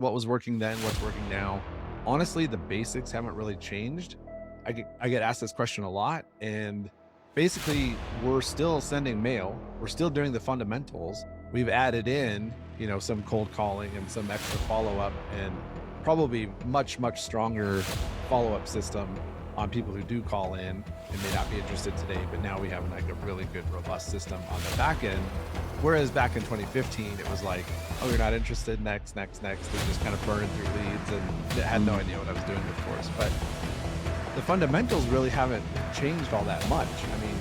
what was working then, what's working now. Honestly, the basics haven't really changed. I get asked this question a lot, and basically, we're still sending mail. We're still doing the fundamentals. We've added in, some cold calling and some extra follow up, and probably much stronger follow up system on people who do call in and may not be interested today. But now we have like a really good, robust system on the back end. Whereas back in 2015, it was like, oh, you're not interested, next. We just kind of burning through leads and had no idea what I was doing, of course. But the fundamentals really haven't changed all that much. I mean,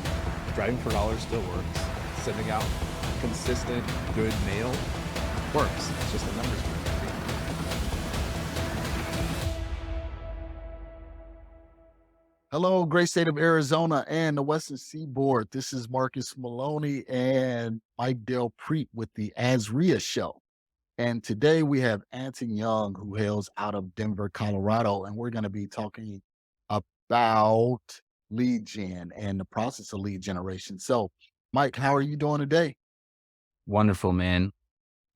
driving for dollars still works. Sending out consistent, good mail works. It's just a numbers game. Hello, great state of Arizona and the Western Seaboard. This is Marcus Maloney and Mike Del Preet with the ASRIA Show. And today we have Anson Young, who hails out of Denver, Colorado. And we're going to be talking about lead gen and the process of lead generation. So, Mike, how are you doing today? Wonderful, man.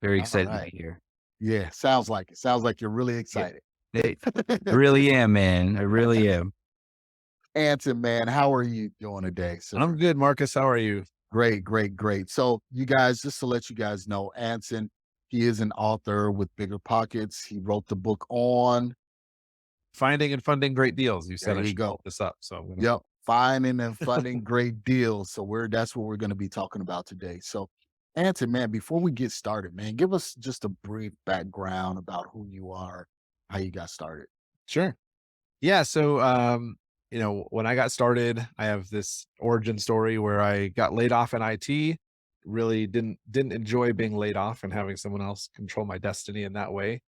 Very All excited to right. be here. Yeah, sounds like it. Sounds like you're really Yeah. excited. I really am, man. I really am. Anson, man, how are you doing today, I'm sir? good, Marcus. How are you? Great. So you guys, just to let you guys know, Anson, he is an author with Bigger Pockets. He wrote the book on, Finding and funding great deals. You said there I you should go. look this up. So I'm gonna Yep. Finding and funding great deals. So that's what we're going to be talking about today. So Anson, man, before we get started, man, give us just a brief background about who you are, how you got started. Sure. Yeah. So when I got started, I have this origin story where I got laid off in IT. Really didn't enjoy being laid off and having someone else control my destiny in that way.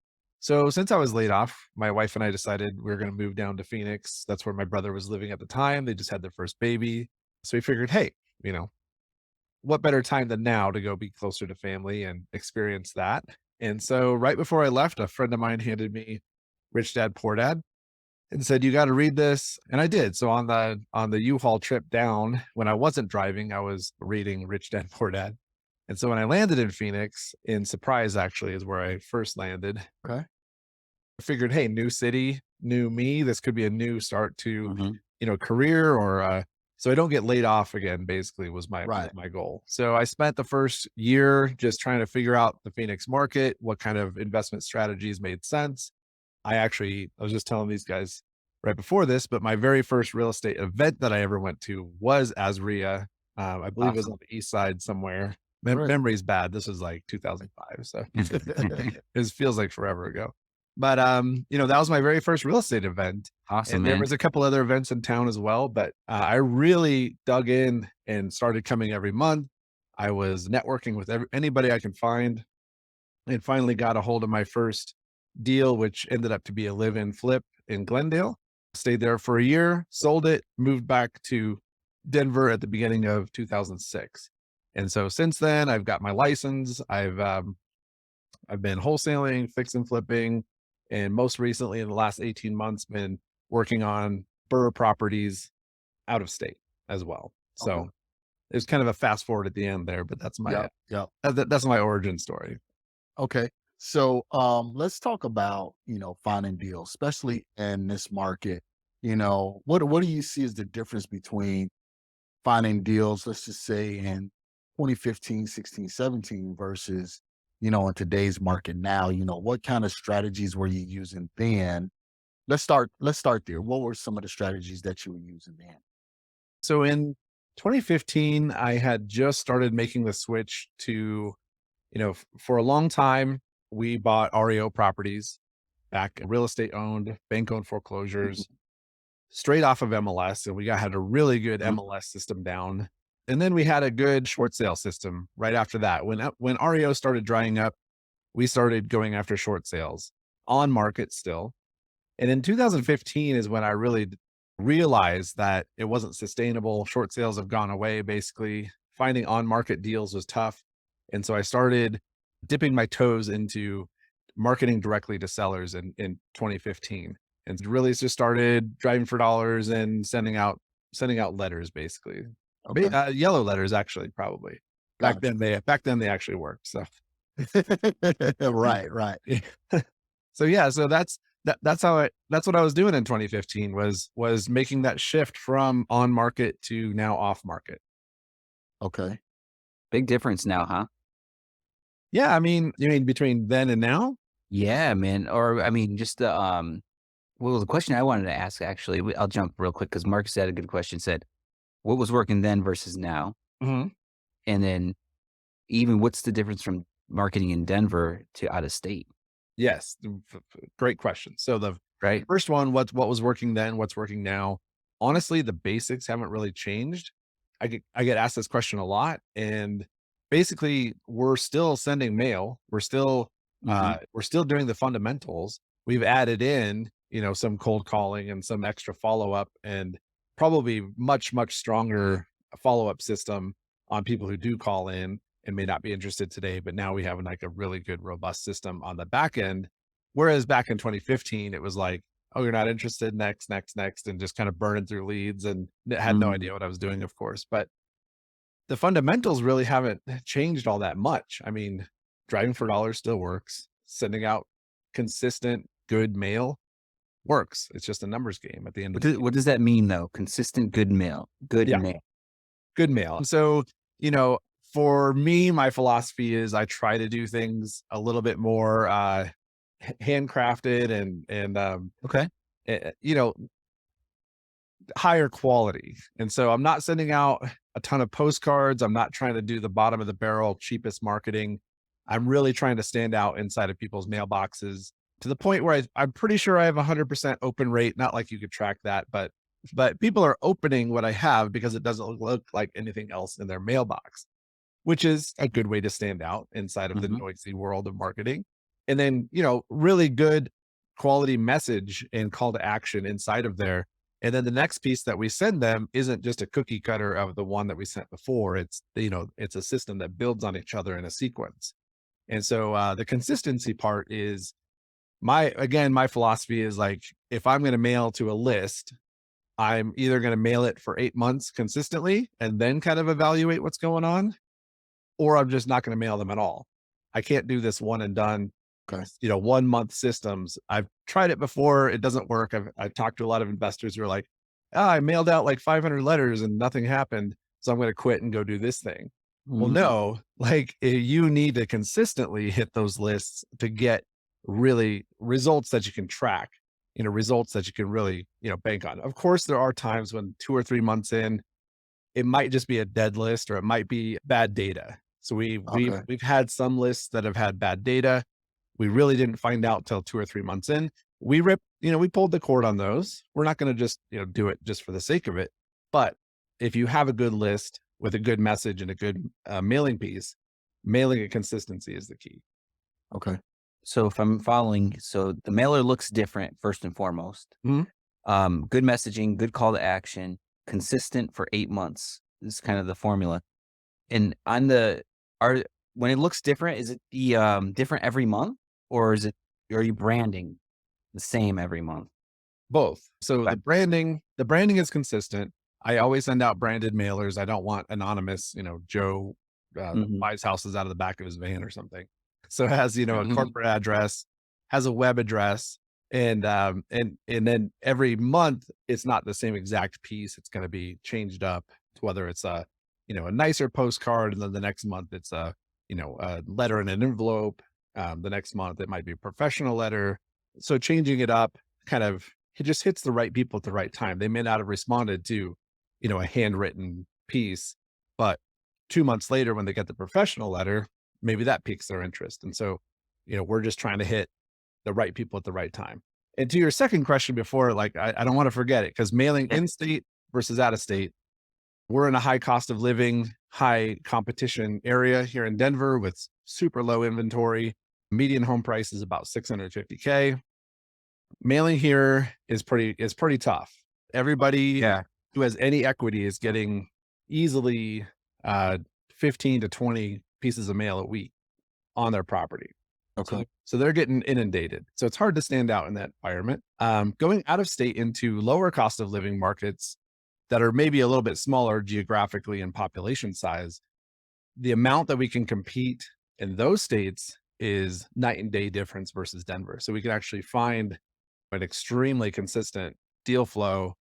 So since I was laid off, my wife and I decided we were going to move down to Phoenix. That's where my brother was living at the time. They just had their first baby. So we figured, hey, you know, what better time than now to go be closer to family and experience that? And so right before I left, a friend of mine handed me Rich Dad Poor Dad and said, "You got to read this." And I did. So on the U-Haul trip down, when I wasn't driving, I was reading Rich Dad Poor Dad. And so when I landed in Phoenix, in Surprise actually is where I first landed. Okay. I figured, hey, new city, new me. This could be a new start to, Hmm. career or so I don't get laid off again, basically was Right. my goal. So I spent the first year just trying to figure out the Phoenix market, what kind of investment strategies made sense. I was just telling these guys right before this, but my very first real estate event that I ever went to was ASRIA. I believe it was Awesome. on the east side somewhere. Great. Memory's bad. This was like 2005, so it feels like forever ago. But that was my very first real estate event, Awesome, and there man. was a couple other events in town as well. But I really dug in and started coming every month. I was networking with anybody I can find, and finally got a hold of my first deal, which ended up to be a live-in flip in Glendale. Stayed there for a year, sold it, moved back to Denver at the beginning of 2006. And so since then, I've got my license. I've been wholesaling, fix and flipping, and most recently in the last 18 months, been working on BRRRR properties out of state as well. Okay. So it's kind of a fast forward at the end there, but that's my Yep. Yep. that's my origin story. Okay. So let's talk about, finding deals, especially in this market. What do you see as the difference between finding deals, let's just say in 2015, 16, 17 versus, in today's market now? What kind of strategies were you using then? Let's start there. What were some of the strategies that you were using then? So in 2015, I had just started making the switch to, for a long time, we bought REO properties back, real estate owned, bank owned foreclosures straight off of MLS. And had a really good Mhm. MLS system down. And then we had a good short sale system right after that. When REO started drying up, we started going after short sales on market still. And in 2015 is when I really realized that it wasn't sustainable. Short sales have gone away. Basically, finding on market deals was tough. And so I started dipping my toes into marketing directly to sellers in 2015. And really just started driving for dollars and sending out letters basically. Okay. Yellow letters actually probably. Gotcha. Back then they actually worked. So Right. Right. So yeah, so that's what I was doing in 2015 was making that shift from on market to now off market. Okay. Big difference now, huh? Yeah, I mean, you mean between then and now? Yeah, man. Or I mean, just well, the question I wanted to ask actually, I'll jump real quick because Mark said a good question. Said, what was working then versus now, Mhm. and then even what's the difference from marketing in Denver to out of state, Yes, great question. So the right? first one, what was working then, what's working now? Honestly, the basics haven't really changed. I get asked this question a lot, and basically, we're still sending mail. Hmm. We're still doing the fundamentals. We've added in, some cold calling and some extra follow up, and probably much stronger follow up system on people who do call in and may not be interested today, but now we have like a really good robust system on the back end. Whereas back in 2015, it was like, oh, you're not interested, next, and just kind of burning through leads and had no Mm. idea what I was doing, of course. But the fundamentals really haven't changed all that much. I mean, driving for dollars still works. Sending out consistent, good mail works. It's just a numbers game at the end of the day. What does that mean though? Consistent good Yeah, mail. good mail. So, you know, for me, my philosophy is I try to do things a little bit more handcrafted and Okay. you know, higher quality. And so I'm not sending out a ton of postcards. I'm not trying to do the bottom of the barrel, cheapest marketing. I'm really trying to stand out inside of people's mailboxes to the point where I'm pretty sure I have 100% open rate. Not like you could track that, but people are opening what I have because it doesn't look like anything else in their mailbox, which is a good way to stand out inside of the Hmm. noisy world of marketing. And then, really good quality message and call to action inside of there. And then the next piece that we send them isn't just a cookie cutter of the one that we sent before. It's a system that builds on each other in a sequence. And so the consistency part is my philosophy is like, if I'm going to mail to a list, I'm either going to mail it for 8 months consistently and then kind of evaluate what's going on, or I'm just not going to mail them at all. I can't do this one and done, Okay. 1 month systems. I've tried it before. It doesn't work. I've talked to a lot of investors who are like, I mailed out like 500 letters and nothing happened. So I'm going to quit and go do this thing. Well, Hmm. no, like you need to consistently hit those lists to get really results that you can track, results that you can really, bank on. Of course, there are times when 2 or 3 months in, it might just be a dead list or it might be bad data. So we've Okay. we've had some lists that have had bad data. We really didn't find out till 2 or 3 months in. We pulled the cord on those. We're not going to just, do it just for the sake of it. But if you have a good list with a good message and a good mailing piece, mailing a consistency is the key. Okay. So if I'm following, so the mailer looks different first and foremost. Mhm. Good messaging, good call to action, consistent for 8 months. This is kind of the formula. And on the are when it looks different, is it the different every month, or are you branding the same every month? Both. So Okay. the branding is consistent. I always send out branded mailers. I don't want anonymous, Joe Hmm. buys houses out of the back of his van or something. So it has, a Mhm. corporate address, has a web address, and then every month it's not the same exact piece. It's going to be changed up to whether it's a nicer postcard, and then the next month it's a letter in an envelope. The next month it might be a professional letter. So changing it up kind of it just hits the right people at the right time. They may not have responded to, a handwritten piece, but 2 months later, when they get the professional letter, maybe that piques their interest. And so, we're just trying to hit the right people at the right time. And to your second question before, like, I don't want to forget it because mailing Yeah. in state versus out of state, we're in a high cost of living, high competition area here in Denver with super low inventory. Median home price is about 650K. Mailing here is pretty tough. Everybody Yeah. who has any equity is getting easily uh 15 to 20 pieces of mail a week on their property. So Okay. so they're getting inundated. So it's hard to stand out in that environment. Going out of state into lower cost of living markets that are maybe a little bit smaller geographically and population size, the amount that we can compete in those states is night and day difference versus Denver. So we can actually find an extremely consistent deal flow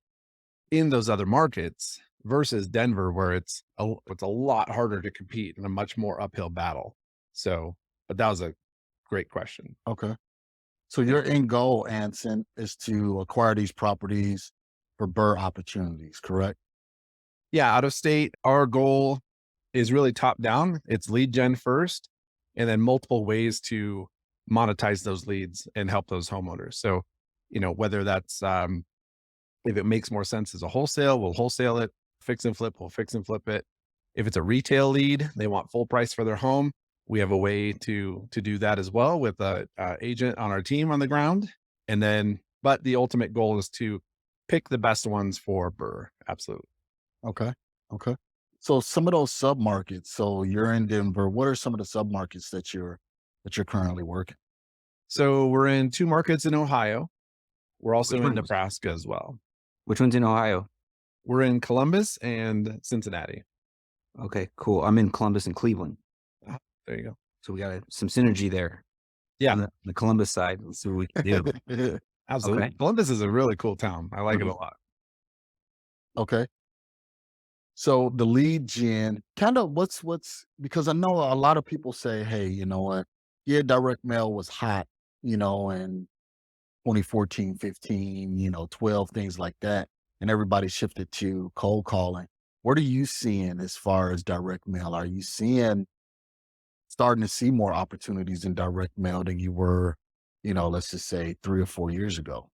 in those other markets versus Denver, where it's a lot harder to compete in a much more uphill battle. So, but that was a great question. Okay. So your end goal, Anson, is to acquire these properties for BRRRR opportunities, correct? Yeah, out of state, our goal is really top down. It's lead gen first, and then multiple ways to monetize those leads and help those homeowners. So, whether that's if it makes more sense as a wholesale, we'll wholesale it. Fix and flip, we'll fix and flip it. If it's a retail lead, they want full price for their home. We have a way to do that as well with a agent on our team on the ground. And then, but the ultimate goal is to pick the best ones for BRRRR. Absolutely. Okay. Okay. So some of those submarkets, so you're in Denver, what are some of the submarkets that you're currently working? So we're in 2 markets in Ohio. We're also Which in ones? Nebraska as well. Which one's in Ohio? We're in Columbus and Cincinnati. Okay, cool. I'm in Columbus and Cleveland. Ah, there you go. So we got some synergy there Yeah, on the Columbus side. Let's see what we can do. absolutely. Okay. Columbus is a really cool town. I like it a lot. Okay. So the lead gen, kind of what's because I know a lot of people say, hey, you know what? Yeah, direct mail was hot, in 2014, 15, 12, things like that. And everybody shifted to cold calling. What are you seeing as far as direct mail? Are you starting to see more opportunities in direct mail than you were, let's just say 3 or 4 years ago?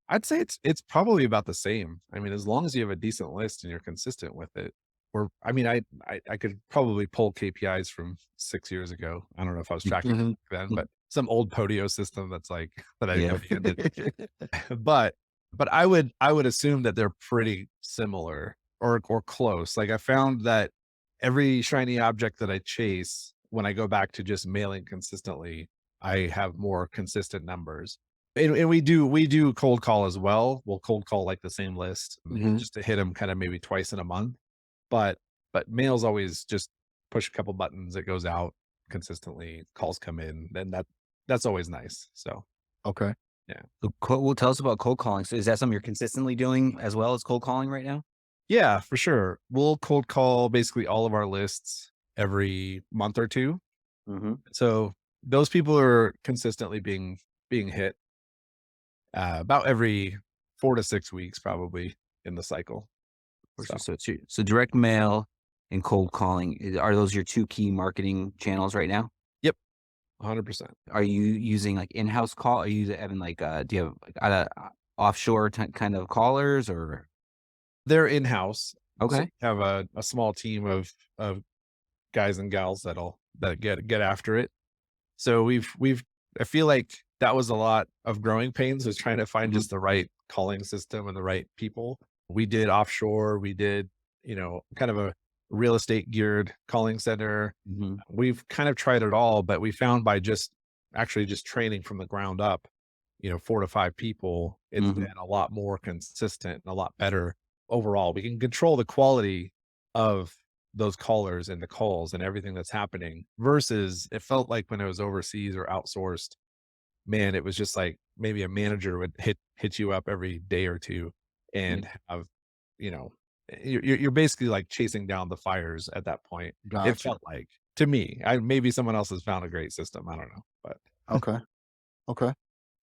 I'd say it's probably about the same. I mean, as long as you have a decent list and you're consistent with it. Or I mean, I could probably pull KPIs from 6 years ago. I don't know if I was tracking Mhm. then, but some old Podio system that's like that I Yeah. abandoned. But I would assume that they're pretty similar or close. Like I found that every shiny object that I chase, when I go back to just mailing consistently, I have more consistent numbers. And we do cold call as well. We'll cold call like the same list Mhm. just to hit them kind of maybe twice in a month. But mail's always just push a couple buttons, it goes out consistently, calls come in, then that's always nice. So Okay. yeah. So well, tell us about cold calling. So is that something you're consistently doing as well as cold calling right now? Yeah, for sure. We'll cold call basically all of our lists every month or 2. Mm-hmm. So those people are consistently being hit about every 4 to 6 weeks probably in the cycle. So, So direct mail and cold calling, are those your 2 key marketing channels right now? yep, 100%. Are you using like in-house call? Are you having like, do you have like offshore kind of callers or? They're in-house. So Okay. we have a small team of guys and gals that get after it. So we've I feel like that was a lot of growing pains, was trying to find Mhm. just the right calling system and the right people. We did offshore, we did, kind of a real estate geared calling center. Mhm. We've kind of tried it all, but we found by just training from the ground up, 4 to 5 people, it's Mhm. been a lot more consistent and a lot better overall. We can control the quality of those callers and the calls and everything that's happening versus it felt like when it was overseas or outsourced, man, it was just like maybe a manager would hit you up every day or 2 Yeah. and have, you know, you're basically like chasing down the fires at that point. It Gotcha. felt like to me. I maybe someone else has found a great system. I don't know, but Okay. Okay.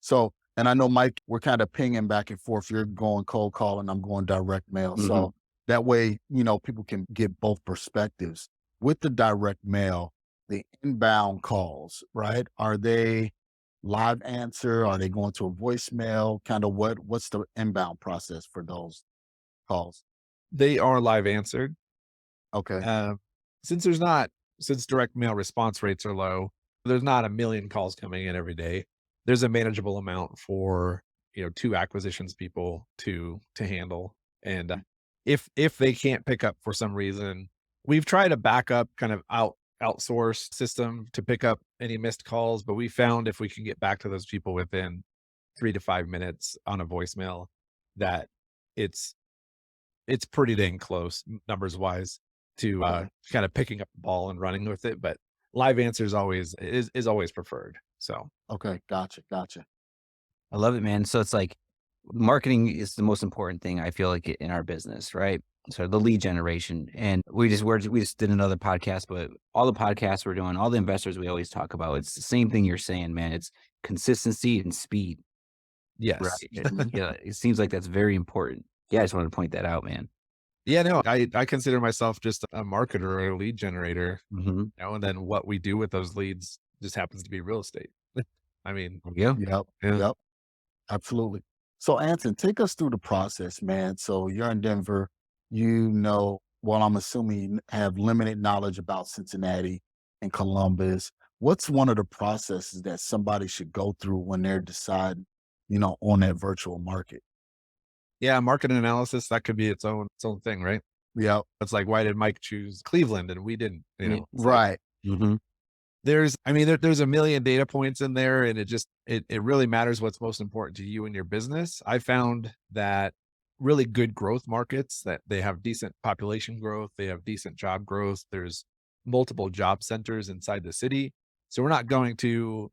So, and I know, Mike, we're kind of pinging back and forth. You're going cold calling, I'm going direct mail. Mhm. So that way, people can get both perspectives. With the direct mail, the inbound calls, right? Are they live answer? Are they going to a voicemail? Kind of what's the inbound process for those calls? they are live answered. Okay. Uh, since there's not since direct mail response rates are low, there's not a million calls coming in every day. There's a manageable amount for 2 acquisitions people to handle. And if they can't pick up for some reason, we've tried a backup kind of outsourced system to pick up any missed calls, but we found if we can get back to those people within 3 to 5 minutes on a voicemail, that it's it's pretty dang close numbers wise to Okay. kind of picking up the ball and running with it. But live answer is always preferred. So Okay, gotcha, gotcha. I love it, man. So it's like marketing is the most important thing I feel like in our business, right? So the lead generation, and we just did another podcast, but all the podcasts we're doing, all the investors we always talk about, it's the same thing you're saying, man. It's consistency and speed, right? yes. And yeah, it seems like that's very important. Yeah, I just wanted to point that out, man. Yeah, no, I consider myself just a marketer or a lead generator, Hmm. and then what we do with those leads just happens to be real estate. I mean, There you go. Yep, yeah. yep, absolutely. So, Anson, take us through the process, man. So, you're in Denver. Well, I'm assuming you have limited knowledge about Cincinnati and Columbus. What's one of the processes that somebody should go through when they're deciding, on that virtual market? Yeah, market analysis, that could be its own thing, right? Yep. It's like, why did Mike choose Cleveland and we didn't? Yeah. It's like Right. Hmm. there's a million data points in there, and it really matters what's most important to you and your business. I found that really good growth markets, that they have decent population growth, they have decent job growth. There's multiple job centers inside the city. So we're not going to,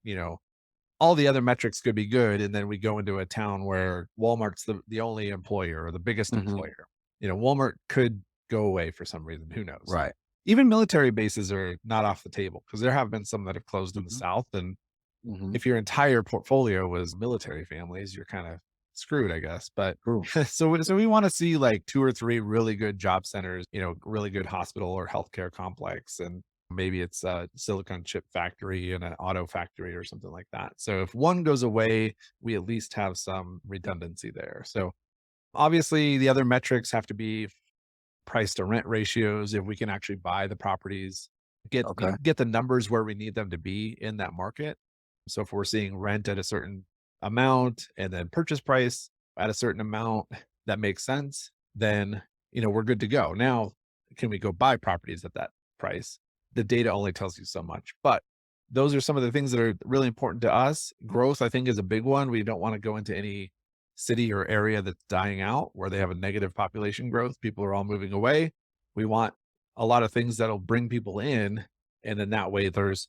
all the other metrics could be good. And then we go into a town where Walmart's the only employer or the biggest Hmm. employer. Walmart could go away for some reason. Who knows? Right. Even military bases are not off the table because there have been some that have closed in the Hmm. South. And Hmm. if your entire portfolio was military families, you're kind of screwed, I guess. But True. so we want to see like two or three really good job centers, really good hospital or healthcare complex. And maybe it's a silicon chip factory and an auto factory or something like that. So if one goes away, we at least have some redundancy there. So obviously the other metrics have to be price to rent ratios, if we can actually buy the properties, Okay. get the numbers where we need them to be in that market. So if we're seeing rent at a certain amount and then purchase price at a certain amount that makes sense, then we're good to go. Now, can we go buy properties at that price? The data only tells you so much, but those are some of the things that are really important to us. Growth, I think, is a big one. We don't want to go into any city or area that's dying out where they have a negative population growth. People are all moving away. We want a lot of things that'll bring people in. And then that way there's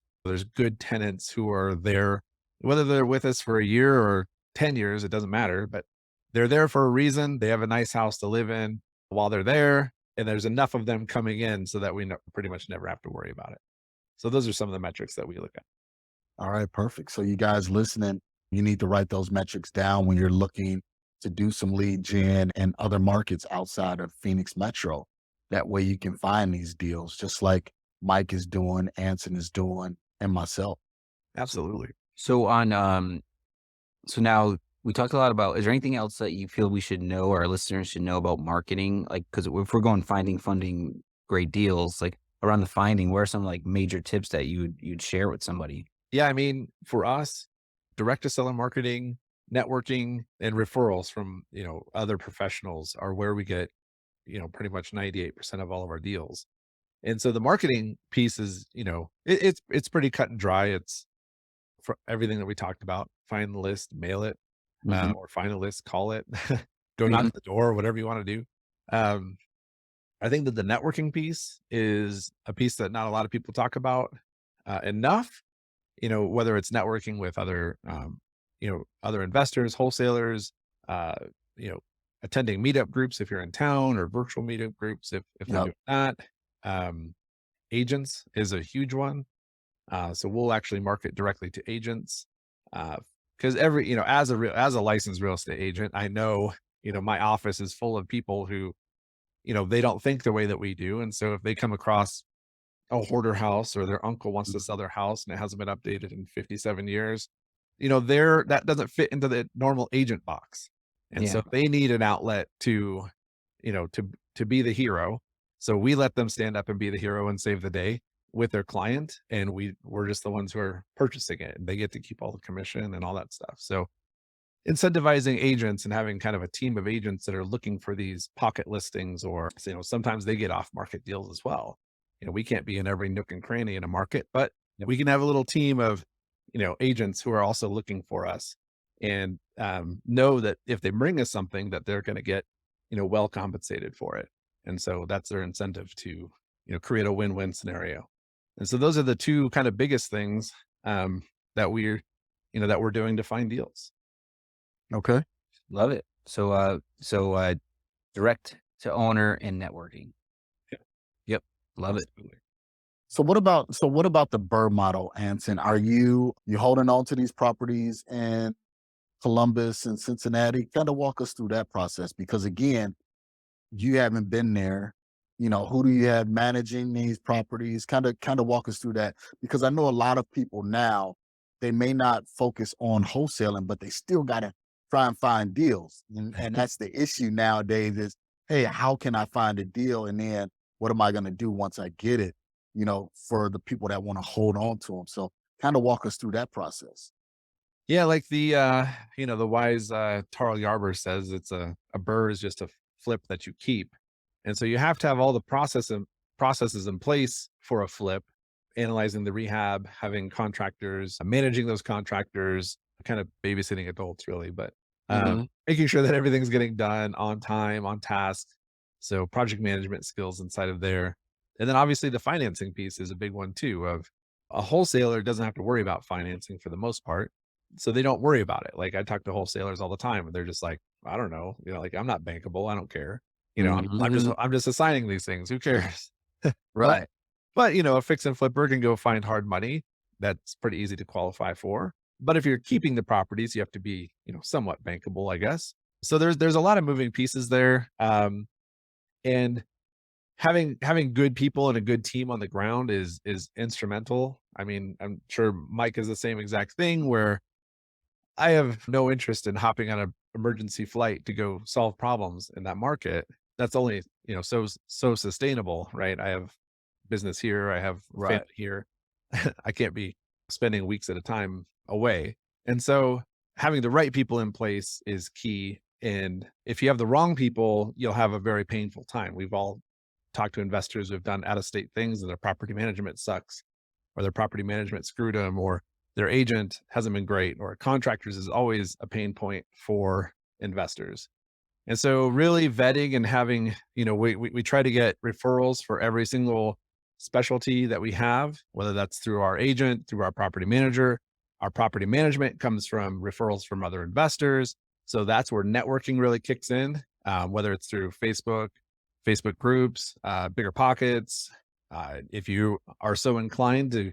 good tenants who are there, whether they're with us for a year or 10 years, it doesn't matter, but they're there for a reason. They have a nice house to live in while they're there. And there's enough of them coming in so that pretty much never have to worry about it. So those are some of the metrics that we look at. All right, perfect. So you guys listening, you need to write those metrics down when you're looking to do some lead gen and other markets outside of Phoenix Metro. That way you can find these deals, just like Mike is doing, Anson is doing, and myself. Absolutely. So so now we talked a lot about, is there anything else that you feel we should know or our listeners should know about marketing? Like, because if we're going finding, funding great deals, like around the finding, what are some like major tips that you'd share with somebody? Yeah, I mean, for us, direct to seller marketing, networking, and referrals from, other professionals are where we get, pretty much 98% of all of our deals. And so the marketing piece is, it's pretty cut and dry. It's for everything that we talked about. Find the list, mail it, Hmm. or find a list, call it, go knock Hmm. at the door, whatever you want to do. Um, I think that the networking piece is a piece that not a lot of people talk about enough. Whether it's networking with other investors, wholesalers, uh, you know, attending meetup groups if you're in town, or virtual meetup groups if they're Yep. doing that. Um, Agents is a huge one. So we'll actually market directly to agents. Because as a licensed real estate agent, I know, my office is full of people who, they don't think the way that we do. And so if they come across a hoarder house, or their uncle wants to Mhm. sell their house and it hasn't been updated in 57 years, that doesn't fit into the normal agent box. And Yeah. so they need an outlet to, to be the hero. So we let them stand up and be the hero and save the day with their client. And we're just the ones who are purchasing it, and they get to keep all the commission and all that stuff. So incentivizing agents and having kind of a team of agents that are looking for these pocket listings, or sometimes they get off market deals as well. We can't be in every nook and cranny in a market, but Yep. we can have a little team of agents who are also looking for us, and know that if they bring us something, that they're going to get well compensated for it. And so that's their incentive to create a win-win scenario. And so those are the two kind of biggest things that that we're doing to find deals. Okay. Love it. So direct to owner and networking. Yeah. Yep. Love it. Absolutely. So what about the BRRRR model, Anson? Are you holding on to these properties in Columbus and Cincinnati? Kind of walk us through that process because again, you haven't been there. Who do you have managing these properties? Kind of walk us through that because I know a lot of people now, they may not focus on wholesaling, but they still got to try and find deals. And that's the issue nowadays is, hey, how can I find a deal? And then what am I going to do once I get it, for the people that want to hold on to them. So kind of walk us through that process. Yeah, like the wise Tarl Yarber says, it's a burr is just a flip that you keep. And so you have to have all the processes in place for a flip, analyzing the rehab, having contractors, managing those contractors, kind of babysitting adults really, but Hmm. making sure that everything's getting done on time, on task. So project management skills inside of there. And then obviously the financing piece is a big one too. Of a wholesaler doesn't have to worry about financing for the most part, so they don't worry about it. Like I talk to wholesalers all the time, and they're just like, I don't know, like I'm not bankable. I don't care. Hmm. I'm just assigning these things. Who cares? but Right. but a fix and flipper can go find hard money. That's pretty easy to qualify for. But if you're keeping the properties, you have to be somewhat bankable, I guess. So there's a lot of moving pieces there. And having good people and a good team on the ground is instrumental. I mean, I'm sure Mike is the same exact thing where I have no interest in hopping on an emergency flight to go solve problems in that market. That's only, so sustainable, right? I have business here, I have family Right. here. I can't be spending weeks at a time away. And so having the right people in place is key. And if you have the wrong people, you'll have a very painful time. We've all talked to investors who have done out of state things and their property management sucks, or their property management screwed them, or their agent hasn't been great, or contractors is always a pain point for investors. And so really vetting and having, we try to get referrals for every single specialty that we have, whether that's through our agent, through our property manager. Our property management comes from referrals from other investors. So that's where networking really kicks in, whether it's through Facebook groups, Bigger Pockets. If you are so inclined to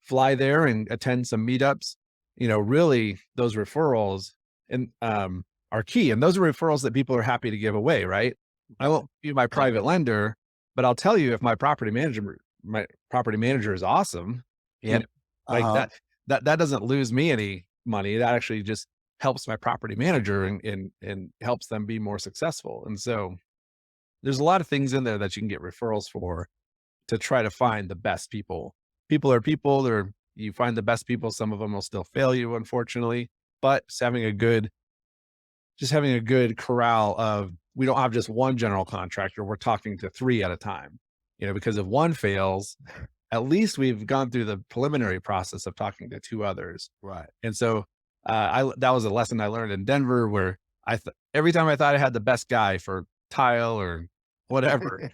fly there and attend some meetups, really those referrals and are key. And those are referrals that people are happy to give away, right? I won't be my private lender, but I'll tell you if my property manager is awesome, you know, Yep. like Uh-huh. that doesn't lose me any money. That actually just helps my property manager and helps them be more successful. And so there's a lot of things in there that you can get referrals for to try to find the best people. People are people. You find the best people. Some of them will still fail you, unfortunately. But just having a good corral of, we don't have just one general contractor. We're talking to three at a time. Because if one fails, at least we've gone through the preliminary process of talking to two others. Right. And so that was a lesson I learned in Denver, where every time I thought I had the best guy for tile or whatever,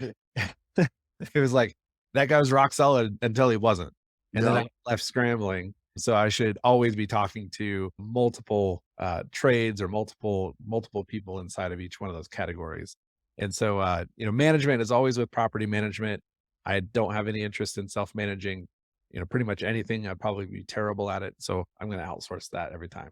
it was like, that guy was rock solid until he wasn't. And then Yeah. I left scrambling. So I should always be talking to multiple trades or multiple people inside of each one of those categories. And so, management is always with property management. I don't have any interest in self-managing, pretty much anything. I'd probably be terrible at it. So I'm going to outsource that every time.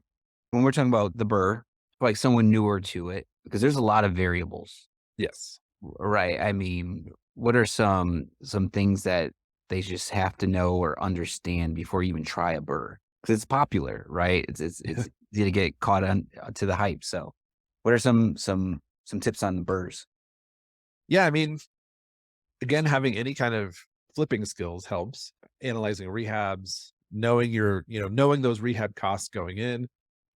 When we're talking about the burr, like someone newer to it, because there's a lot of variables, Yes. right? I mean, what are some things that they just have to know or understand before you even try a burr? Because it's popular, right? It's easy to get caught on to the hype. So, what are some tips on the burrs? Yeah. I mean, again, having any kind of flipping skills helps. Analyzing rehabs, knowing those rehab costs going in,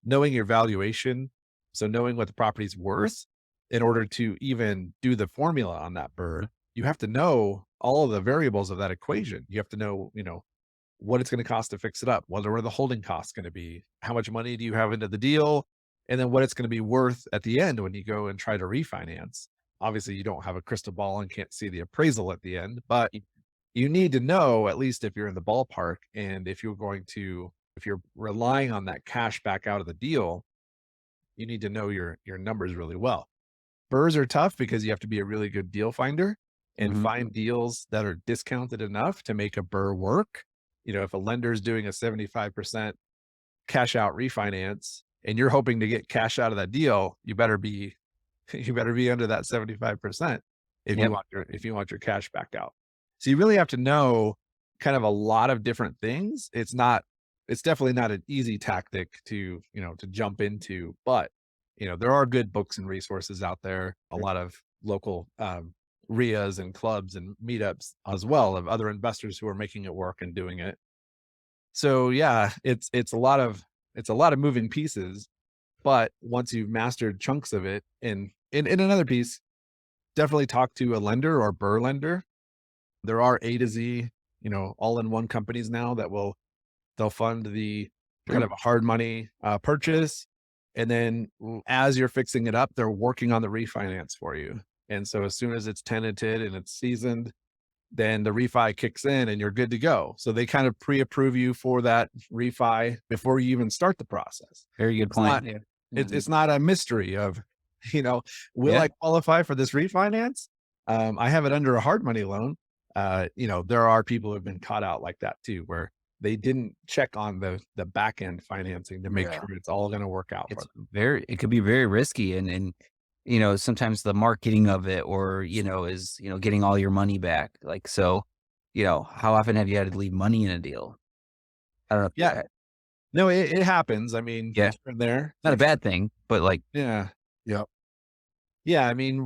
knowing your valuation. So knowing what the property's worth in order to even do the formula on that bird, you have to know all of the variables of that equation. You have to know, what it's going to cost to fix it up. What are the holding costs going to be? How much money do you have into the deal? And then what it's going to be worth at the end when you go and try to refinance. Obviously, you don't have a crystal ball and can't see the appraisal at the end, but you need to know, at least if you're in the ballpark, and if you're relying on that cash back out of the deal, you need to know your numbers really well. BRRRRs are tough because you have to be a really good deal finder and Mhm. find deals that are discounted enough to make a BRRRR work. If a lender is doing a 75% cash out refinance and you're hoping to get cash out of that deal, you better be you better be under that 75% Yep. if you want your cash back out. So you really have to know kind of a lot of different things. It's definitely not an easy tactic to jump into, but there are good books and resources out there, a lot of local RIAs and clubs and meetups as well of other investors who are making it work and doing it. So yeah, it's a lot of moving pieces, but once you've mastered chunks of it, and in another piece, definitely talk to a lender or BRRRR lender. There are A to Z, all-in-one companies now they'll fund the kind of a hard money purchase, and then as you're fixing it up, they're working on the refinance for you. And so as soon as it's tenanted and it's seasoned, then the refi kicks in and you're good to go. So they kind of pre-approve you for that refi before you even start the process. Very good It's not point. Yeah. it's not a mystery of, you know, will Yeah. I qualify for this refinance? I have it under a hard money loan. There are people who have been caught out like that too, where they didn't check on the back end financing to make Yeah. sure it's all going to work out for It's them. it could be very risky and sometimes the marketing of it or, is, getting all your money back. Like, so, how often have you had to leave money in a deal? I don't know. Yeah, no, it happens. I mean, Yeah. here and there, Not for a bad thing, but like, yeah. Yep. Yeah, I mean,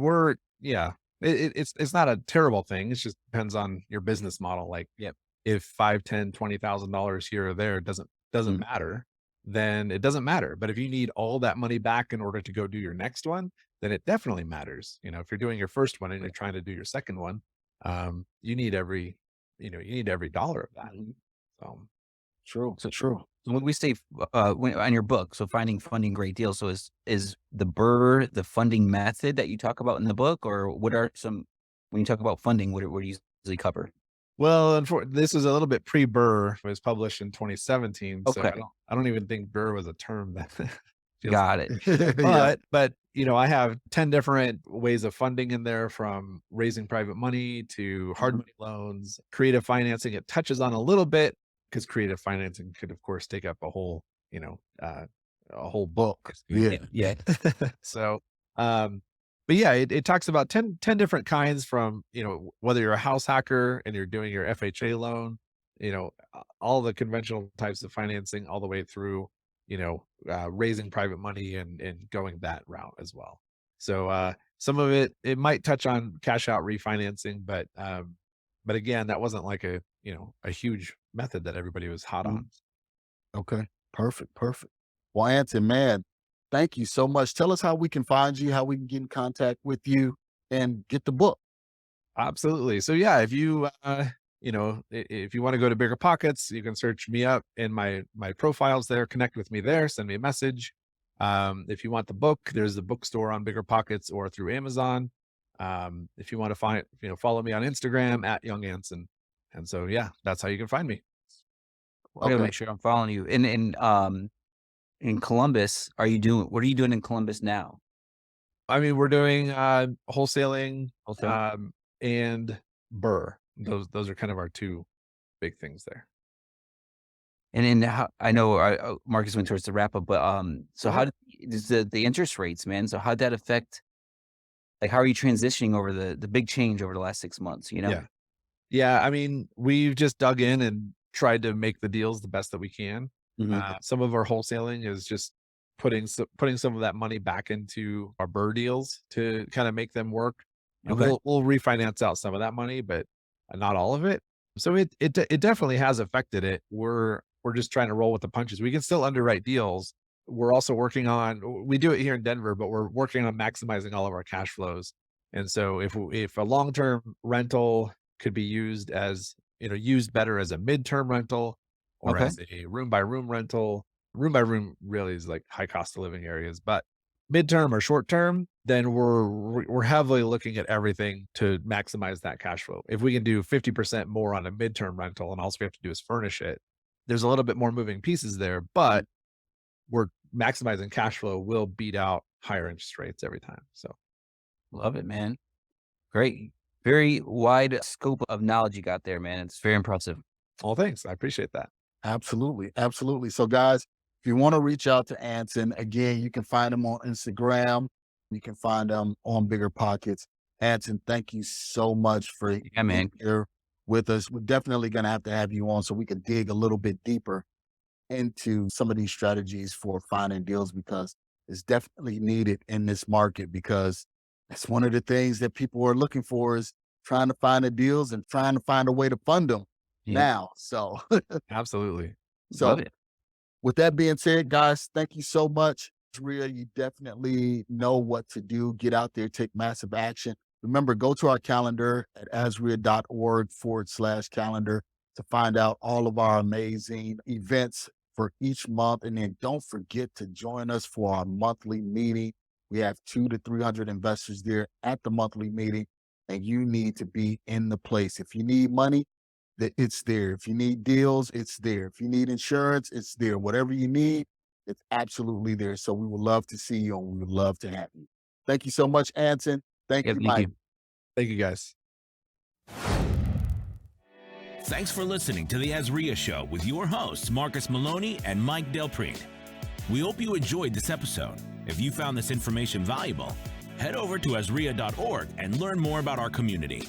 yeah, it's not a terrible thing. It just depends on your business model. Like, yep. if 5, 10, $20,000 here or there doesn't Mm. matter, then it doesn't matter. But if you need all that money back in order to go do your next one, then it definitely matters. If you're doing your first one and you're trying to do your second one, you need every dollar of that. Mhm. So True. So True. so when we say, on your book, so finding funding great deals. So is the BRRRR the funding method that you talk about in the book, or what are some when you talk about funding, what do you usually cover? well, this is a little bit pre-BRRRR. It was published in 2017, so Okay, I don't even think BRRRR was a term that feels. got it. Yeah. But I have 10 different ways of funding in there, from raising private money to hard Mhm. money loans, creative financing. It touches on a little bit because creative financing could, of course, take up a whole book. Yeah. Yeah. So, but yeah, it talks about 10 different kinds, from, whether you're a house hacker and you're doing your FHA loan, all the conventional types of financing, all the way through, raising private money and going that route as well. So, some of it might touch on cash out refinancing, but again, that wasn't like a huge method that everybody was hot Mhm. on. Okay. Perfect. Perfect. Well, Anson, man, thank you so much. Tell us how we can find you, how we can get in contact with you and get the book. Absolutely. So yeah, if you want to go to Bigger Pockets, you can search me up in my profiles there, connect with me there, send me a message. If you want the book, there's the bookstore on Bigger Pockets or through Amazon. If you want to follow me on Instagram at Young Anson. And so yeah, that's how you can find me. I gotta Okay. make sure I'm following you. In Columbus, what are you doing in Columbus now? I mean, we're doing wholesaling Also, and BRRRR. Those are kind of our two big things there. and then how I know Marcus went towards the wrap up, but so Uh-huh. how does the interest rates, man? So how'd that affect? Like, how are you transitioning over the big change over the last 6 months? Yeah. Yeah, I mean, we've just dug in and tried to make the deals the best that we can. Mhm. Some of our wholesaling is just putting some of that money back into our BRRRR deals to kind of make them work, and Okay. we'll refinance out some of that money, but not all of it. So it definitely has affected it. We're just trying to roll with the punches. We can still underwrite deals. We're also working on. We do it here in Denver, but we're working on maximizing all of our cash flows. And so if a long term rental could be used better as a midterm rental or Okay. as a room by room rental. Room by room really is like high cost of living areas, but midterm or short term, then we're heavily looking at everything to maximize that cash flow. If we can do 50% more on a midterm rental and all we have to do is furnish it, there's a little bit more moving pieces there, but we're maximizing cash flow will beat out higher interest rates every time. So Love it, man. Great. Very wide scope of knowledge you got there, man. It's very impressive. all thanks. I appreciate that. Absolutely. Absolutely. So guys, if you want to reach out to Anson, again, you can find him on Instagram. You can find him on Bigger Pockets. Anson, thank you so much for Yeah, man. being here with us. We're definitely going to have you on so we can dig a little bit deeper into some of these strategies for finding deals, because it's definitely needed in this market, because that's one of the things that people are looking for, is trying to find the deals and trying to find a way to fund them Yeah. now. So, Absolutely. Love it. with that being said, guys, thank you so much. Rhea, you definitely know what to do. Get out there, take massive action. Remember, go to our calendar at asria.org/calendar to find out all of our amazing events for each month. And then don't forget to join us for our monthly meeting. We have 200 to 300 investors there at the monthly meeting, and you need to be in the place. If you need money, it's there. If you need deals, it's there. If you need insurance, it's there. Whatever you need, it's absolutely there. So we would love to see you, and we would love to have you. Thank you so much, Anson. Thank Yep, you, thank Mike. you. Thank you guys. Thanks for listening to the Asria Show with your hosts, Marcus Maloney and Mike Delprete. We hope you enjoyed this episode. If you found this information valuable, head over to asria.org and learn more about our community.